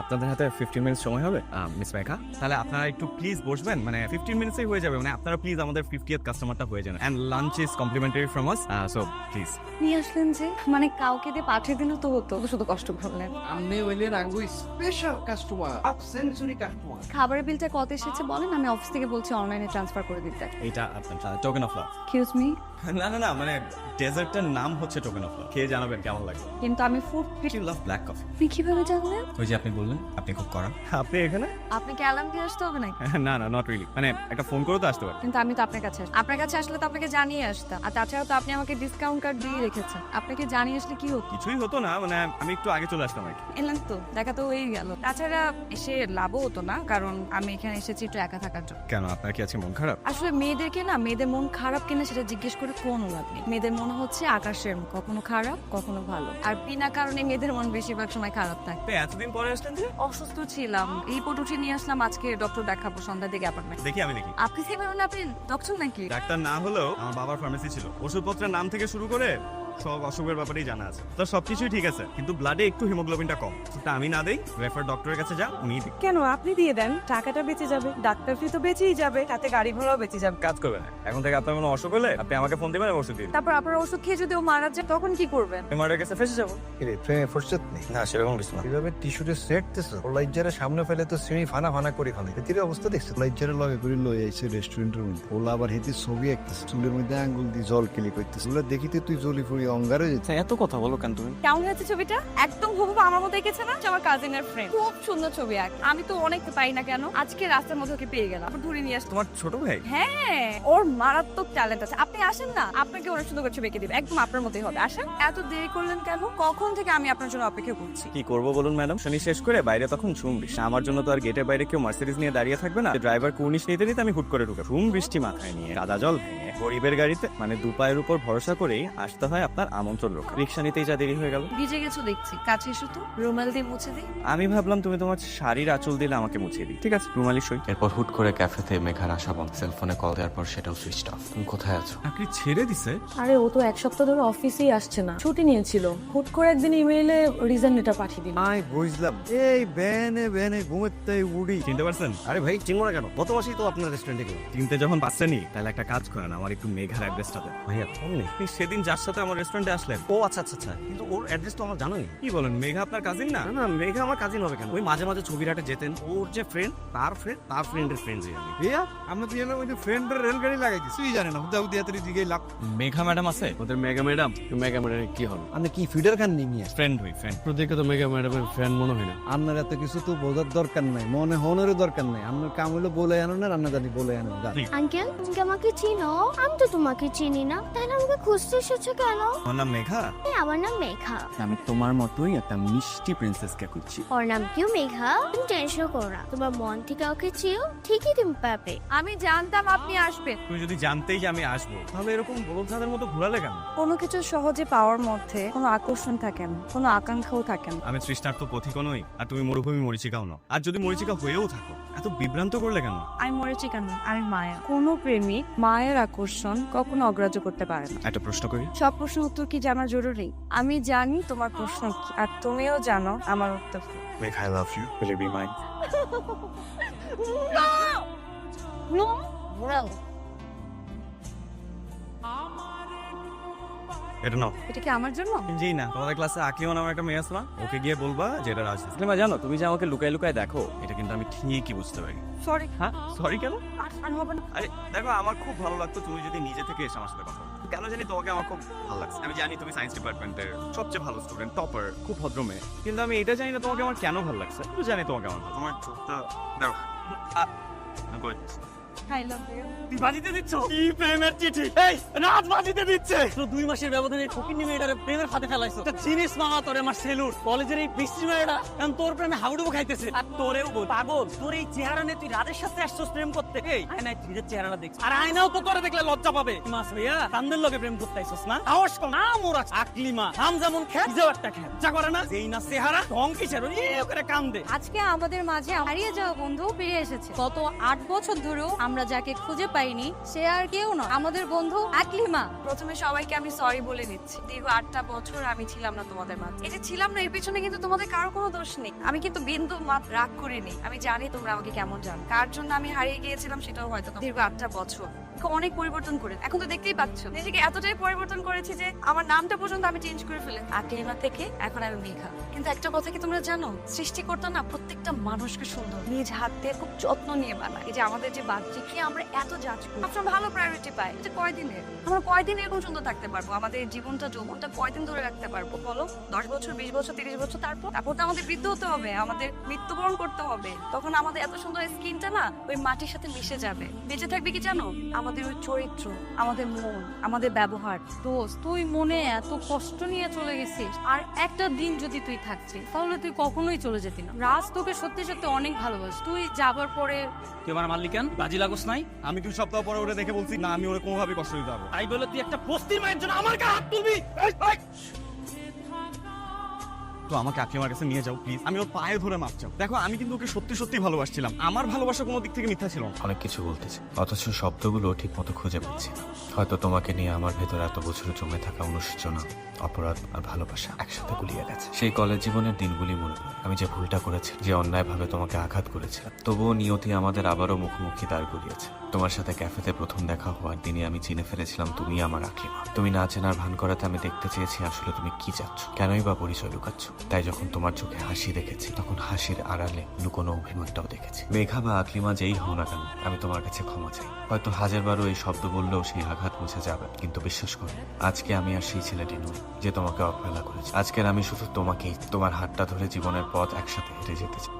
আপনাদের হাতে 15 মিনিট সময় হবে মিস মেঘা, তাহলে আপনারা একটু প্লিজ বসবেন, মানে 15 মিনিটসই হয়ে যাবে, মানে আপনারা প্লিজ আমাদের 50th কাস্টমারটা হয়ে যান, and lunch is complimentary from us, so please. নিয়ে আসলেন যে, মানে কাউকে দিয়ে পাঠিয়ে দিলে তো হতো, শুধু কষ্ট করলেন। আমনে হইলেন আঙ্গু special customer, half century customer. খাবারের বিলটা কত এসেছে বলেন, আমি অফিস থেকে বলছি অনলাইনে ট্রান্সফার করে দিতে। এটা আপনার token of love. Excuse me, না না না, মানে ডেজার্টটার নাম হচ্ছে টোকেন অফ লাভ, খেয়ে জানাবেন কেমন লাগে। কিন্তু আমি food you love black coffee. আপনি কিভাবে জানলেন? ওই যে আপনি বললেন আপনি খুব কড়া। আপনি এখানে? আপনাকে অ্যালার্ম দিয়ে আসতে হবে নাকি? না না, নট রিয়েলি, মানে একটা ফোন করে তো আসতে পারেন। কিন্তু আমি তো আপনার কাছে আপনার কাছে আসলে তো আপনাকে জানিয়ে আসতাম, আর তাছাড়া তো আপনি আমাকে ডিসকাউন্ট কার্ড দিয়ে রেখেছেন, আপনাকে জানিয়ে আসলে কি হতো? কিছুই হতো না, মানে আমি একটু আগে চলে আসতাম আর কি। এলেন তো, দেখা তো হয়েই গেল। তাছাড়া এসে লাভও হতো না, কারণ আমি এখানে এসেছি একটু একা থাকার জন্য। কেন, আপনার কি আছে মন খারাপ? আসলে মেয়েদেরকে না, মেয়েদের মন খারাপ কিনা সেটা জিজ্ঞেস করে কোনো লাভ নেই। মেয়েদের মন হচ্ছে আকাশের মতো, কখনো খারাপ কখনো ভালো, আর বিনা কারণে মেয়েদের মন বেশিরভাগ সময় খারাপ থাকে। তো এতদিন পরে আসলেন যে? অসুস্থ ছিলাম, রিপোর্ট উঠিয়ে নিয়ে আসলাম, আজকে ডক্টর দেখাবো সন্ধ্যার দিকে অ্যাপয়েন্টমেন্ট। দেখি আমি দেখি। আপনি কি বলেন, আপনি ডক্টর নাকি? ডাক্তার না হলেও আমার বাবার ফার্মেসি ছিল, ওষুধপত্রের নাম থেকে শুরু করে সব অসুখের ব্যাপারেই জানা আছে। তো সবকিছুই ঠিক আছে, কিন্তু ব্লাডে একটু হিমোগ্লোবিনটা কম, সেটা আমি না দেই, রেফার ডক্টরের কাছে যা, উনি দিক। কেন আপনি দিয়ে দেন, টাকাটা বেঁচে যাবে, ডাক্তার ফি তো বেঁচেই যাবে, তাতে গাড়ি ভাড়াও বেঁচে যাবে। কাজ করবেন না, এখন থেকে আপনার কোনো অসুখ হলে আপনি আমাকে ফোন দিবেন, ওষুধ দিন। তারপর আপনার ওষুধ খেয়ে যদি ও মারা যায় তখন কি করবেন? আমি মার্ডার কেসে ফেসে যাবো। কিরে প্রেমে ফুরসত নেই না সেরকম কিছু না। এভাবে টিস্যুতে সেট দিছো লাইজারের সামনে ফেলে তো সিমি ফানা ফানা করে ফেলে এতির অবস্থা দেখছো লাইজারের লগে করে লই আইছে রেস্টুরেন্টের মধ্যে ওলা আবার হেতি ছবি আঁকতেছে চুলের মধ্যে আঙ্গুল দিয়ে জল কেলি করতেছে ওলা দেখিতে তুই জলি ফুরি অঙ্গারে যেতে এত কথা বলো কেন তুমি? কেমন হয়েছে ছবিটা? একদম হুবহু আমার মতো এঁকেছে না? আমার কাজিনের ফ্রেন্ড, খুব সুন্দর ছবি আঁকে। আমি তো অনেক পাই না কেন, আজকে রাস্তার মধ্যে ওকে পেয়ে গেলাম, আবার ধরে নিয়ে আসতো। তোমার ছোট ভাই? হ্যাঁ, ওর মারাত্মক ট্যালেন্ট আছে। আপনি আসেন না, আপনাকে অনেক সুন্দর করে ছবি এঁকে দিবে, একদম আপনার মতোই হবে। আসেন। এত দেরি করলেন কেন? কখন থেকে আমি আপনার জন্য অপেক্ষা করছি। কি করবো বলুন ম্যাডাম, শনি শেষ করে বাইরে তখন ঝুম বৃষ্টি, আমার জন্য তো আর গেটের বাইরে কেউ মার্সিডিজ নিয়ে দাঁড়িয়ে থাকবে না। ড্রাইভার কুর্নিশ নিতে নিতে আমি হুট করে ঢুকে ঝুম বৃষ্টি মাথায় নিয়ে কাদা জল ভেঙে গরিবের গাড়িতে, মানে দুপায়ের উপর ভরসা করেই আসতে হয় আপনার আমন্ত্রণ রক্ষা। রিক্সা নিতেই যা দেরি হয়ে গেল। ভিজে গেছো দেখছি, কাছে এসো তো, রুমাল দিয়ে মুছে দিই। আমি ভাবলাম তুমি তোমার শাড়ির আঁচল দিলে আমাকে মুছিয়ে দিই, ঠিক আছে রুমালি সই। এরপর হুট করে ক্যাফেতে মেঘার আশা বন্ধ, সেলফোনে কল দেওয়ার পর সেটাও সুইচ অফ। তুমি কোথায় আছো? চাকরি ছেড়ে দিছে? আরে ও তো এক সপ্তাহ ধরে অফিসেই আসছে না, ছুটি নিয়েছিল, হুট করে একদিন ইমেইলে রিজাইন লেটার পাঠিয়ে দিল। আই বুঝলাম এই বেনে বেনে ঘুমেতে উড়ি চিনতে পারছেন? আরে ভাই চিনবো না কেন গত মাসেই তো আপনার রেস্টুরেন্টে গেলাম চিনতে যখন পারছেনই, তাহলে একটা কাজ করেন, আমার একটু মেঘার অ্যাড্রেসটা দেন। ভাইয়া অমনি আপনি সেদিন যার সাথে আমার রেস্টুরেন্টে আসলেন। ও আচ্ছা আচ্ছা আচ্ছা কিন্তু ওর অ্যাড্রেস তো আমার জানোই কি বলেন, মেঘা আপনার কাজিন না? না না মেঘা আমার কাজিন হবে কেন ওই মাঝে মাঝে ছবিরাটে যেতেন ওর যে ফ্রেন্ড তার ফ্রেন্ডের ফ্রেন্ড আমি भैया আমরা তো এলাম ওই যে ফ্রেন্ডের রেলগাড়ি লাগাই দিছি তুই জানেন না হুদা হুদিয়া তোর দিকে লাগ মেঘা ম্যাডাম আছে? ওদের মেঘা ম্যাডাম। মেঘা ম্যাডাম কি হল? আপনি কি ফিডার খান নিয়ে ফ্রেন্ড হই, ফ্রেন্ড। প্রত্যেকে তো মেগা ম্যাডামের ফ্যান মনে হয় না আপনার এত কিছু তো বোঝার দরকার নাই মনে হনেরও দরকার নাই আপনার কাম হলো বলে আনো না রান্না জানি বলে আনো আঙ্কেল তুমি কি আমাকে চিনো? আমি তো তোমাকে চিনি না, তাহলে আমাকে খুঁজতে এসেছো কেন? আমার নাম মেঘা। আমার নাম মেঘা। আমি তোমার মতোই একটা মিষ্টি প্রিন্সেসকে খুঁজছি। ওর নাম কিউ মেঘা। তুমি টেনশন করো না, তোমার মন থেকে ওকে চিও, ঠিকই তুমি পাবে। আমি জানতাম আপনি আসবেন। তুমি যদি জানতেই যে আমি আসবো, তাহলে এরকম বলধাদের মতো ঘোরালে কেন? কোনো কিছু সহজে পাওয়ার মধ্যে কোনো আকর্ষণ থাকে না, কোনো আকাঙ্ক্ষাও থাকে না। আমি তৃষ্ণার্ত পথিকও নই, আর তুমি মরুভূমি মরিচিকাও না। আর যদি মরিচিকা হয়েও থাকো, এত বিভ্রান্ত করলে কেন? আমি মরেছি কেন? আমি মায়া। কোনো প্রেমিক মায়ের আকর্ষণ কখনো অগ্রাহ্য করতে পারে না। একটা প্রশ্ন করি। সব প্রশ্নের উত্তর কি জানা জরুরি? আমি জানি তোমার প্রশ্ন কি, আর তুমিও জানো আমার উত্তর কি। Megha, I love you, will you be mine? এটা নাও। এটা কি আমার জন্য? জি না, তোমাদের ক্লাসে আকিও নামে একটা মেয়ে আছে না, ওকে গিয়ে বলবা যে এটা রাজনীতি। জানো তুমি যে আমাকে লুকায় লুকায় দেখো, এটা কিন্তু আমি ঠিকই বুঝতে পারি। সরি। হ্যাঁ সরি কেন? আর হবে না। আরে দেখো, আমার খুব ভালো লাগতো তুমি যদি নিজে থেকে এসে আমার সাথে কথা বলো। কেন জানি তোমাকে আমার খুব ভালো লাগছে। আমি জানি তুমি সায়েন্স ডিপার্টমেন্টের সবচেয়ে ভালো স্টুডেন্ট, টপার, খুব ভদ্র মেয়ে, কিন্তু আমি এটা জানি না তোমাকে আমার কেন ভালো লাগছে। কিন্তু জানি তোমাকে আমার তোমার চোখটা দেখো। I love you. তুই বাজিতে দিচ্ছ? কি প্রেমের চিঠি? এই রাত বাজিতে দিচ্ছে। তো 2 মাসের ব্যবধানে ফকিন্নি মেয়েটারে প্রেমের ফাঁদে ফেলাইছো। একটা জিনিস মামা তোরে আমার সেলুট। কলেজের এই বৃষ্টি মেয়েটা এখন তোর প্রেমে হাবুডুবু খাইতেছে। আর তোরেও বল পাগল, তোর এই চেহারা নিয়ে তুই রাজের সাথে আসছস প্রেম করতে। এই আয়নায় ধীরে চেহারাটা দেখছ, আর আয়নাও তো তোরে দেখলে লজ্জা পাবে। মাস ভাইয়া তান্দের লগে প্রেম করতে আইছস না? আওয়াজ কর না, মোরা আকলিমা নাম যেমন খেত নিজেও একটা খেত যা করে না। যেই না চেহারা ঢং কিসের এই করে কান্দে। আজকে আমাদের মাঝে হারিয়ে যাওয়া বন্ধু ফিরে এসেছে। গত 8 বছর ধরেও আমরা আমরা যাকে খুঁজে পাইনি সে আর কেউ না, আমাদের বন্ধু আকলিমা। প্রথমে সবাইকে আমি সরি বলে নিচ্ছি, দীর্ঘ 8টা বছর আমি ছিলাম না তোমাদের মাঝে। এই যে ছিলাম না, এর পিছনে কিন্তু তোমাদের কারো কোনো দোষ নেই। আমি কিন্তু বিন্দু মাত্র রাগ করিনি। আমি জানি তোমরা আমাকে কেমন জানো, কার জন্য আমি হারিয়ে গিয়েছিলাম সেটাও হয়তো। দীর্ঘ 8টা বছর অনেক পরিবর্তন করে, এখন তো দেখতেই পাচ্ছ নিজেকে এতটাই পরিবর্তন করেছি যে আমার নামটা পর্যন্ত আমি চেঞ্জ করে ফেলে। আকলিমা থেকে এখন আমি মেঘা। কিন্তু একটা কথা কি তোমরা জানো, সৃষ্টিকর্তা না প্রত্যেকটা মানুষকে সুন্দর নিজ হাত দিয়ে খুব যত্ন নিয়ে বানায়। এই যে আমাদের যে বাচ্চাকে আমরা এত জাজ করি, আমরা ভালো প্রায়োরিটি পাই, যে কয়দিনের আমরা কয়দিন এরকম সুন্দর থাকতে পারবো, আমাদের জীবনটা যৌবনটা কয়দিন ধরে রাখতে পারবো বলো? 10 বছর, 20 বছর, 30 বছর, তারপর তো আমাদের বৃদ্ধ হতে হবে, আমাদের মৃত্যুবরণ করতে হবে। তখন আমাদের এত সুন্দর স্কিনটা না ওই মাটির সাথে মিশে যাবে। বেঁচে থাকবে কি জানো? আমাদের ওই চরিত্র, আমাদের মন, আমাদের ব্যবহার। দোস্ত, তুই মনে এত কষ্ট নিয়ে চলে গেছিস, আর একটা দিন যদি তুই থাকছিস তাহলে তুই কখনোই চলে যেতি না। রাজ তোকে সত্যি সত্যি অনেক ভালোবাসে। তুই যাবার পরে তুই আমার মাল্লিকান বাজি লাগোস নাই? আমি 2 সপ্তাহ পরে ওরে দেখে বলছি না আমি ওরে কোনোভাবে কষ্ট দিতে পারবো। তাই বলে তুই একটা বস্তির মায়ের জন্য আমার গায়ে হাত তুলবি? তো আমাকে আকলিমার কাছে নিয়ে যাও প্লিজ, আমি ওর পায়ে ধরে মাপ চাও। দেখো আমি কিন্তু ওকে সত্যি সত্যি ভালোবাসছিলাম, আমার ভালোবাসা কোনো দিক থেকে মিথ্যা ছিল না। অনেক কিছু বলতেছে, অথচ শব্দগুলো ঠিক মতো খুঁজে পাচ্ছি না। হয়তো তোমাকে নিয়ে আমার ভেতরে এত বছর জমে থাকা অনুশোচনা, অপরাধ আর ভালোবাসা একসাথে গুলিয়ে গেছে। সেই কলেজ জীবনের দিনগুলি মনে পড়ে। আমি যে ভুলটা করেছি, যে অন্যায়ভাবে তোমাকে আঘাত করেছিলাম, তবুও নিয়তি আমাদের আবারও মুখোমুখি দাঁড় করিয়েছে। তোমার সাথে ক্যাফেতে প্রথম দেখা হওয়ার দিনে আমি চিনে ফেলেছিলাম তুমি আমার আকলিমা। তুমি না চেনার ভান করাতে আমি দেখতে চেয়েছি আসলে তুমি কি চাচ্ছ, কেনই বা পরিচয় লুকাচ্ছ। তাই যখন তোমার চোখে হাসি দেখেছি, তখন হাসির আড়ালে লুকোনো অভিমানটাও দেখেছি। মেঘা বা আকলিমা যেই হও না কেন, আমি তোমার কাছে ক্ষমা চাই। হয়তো 1000বারও এই শব্দ বললেও সেই আঘাত মুছে যাবে, কিন্তু বিশ্বাস করো, আজকে আমি আর সেই ছেলেটি নই যে তোমাকে অবহেলা করেছে। আজকের আমি শুধু তোমাকেই, তোমার হাতটা ধরে জীবনের পথ একসাথে হেঁটে যেতে চাই।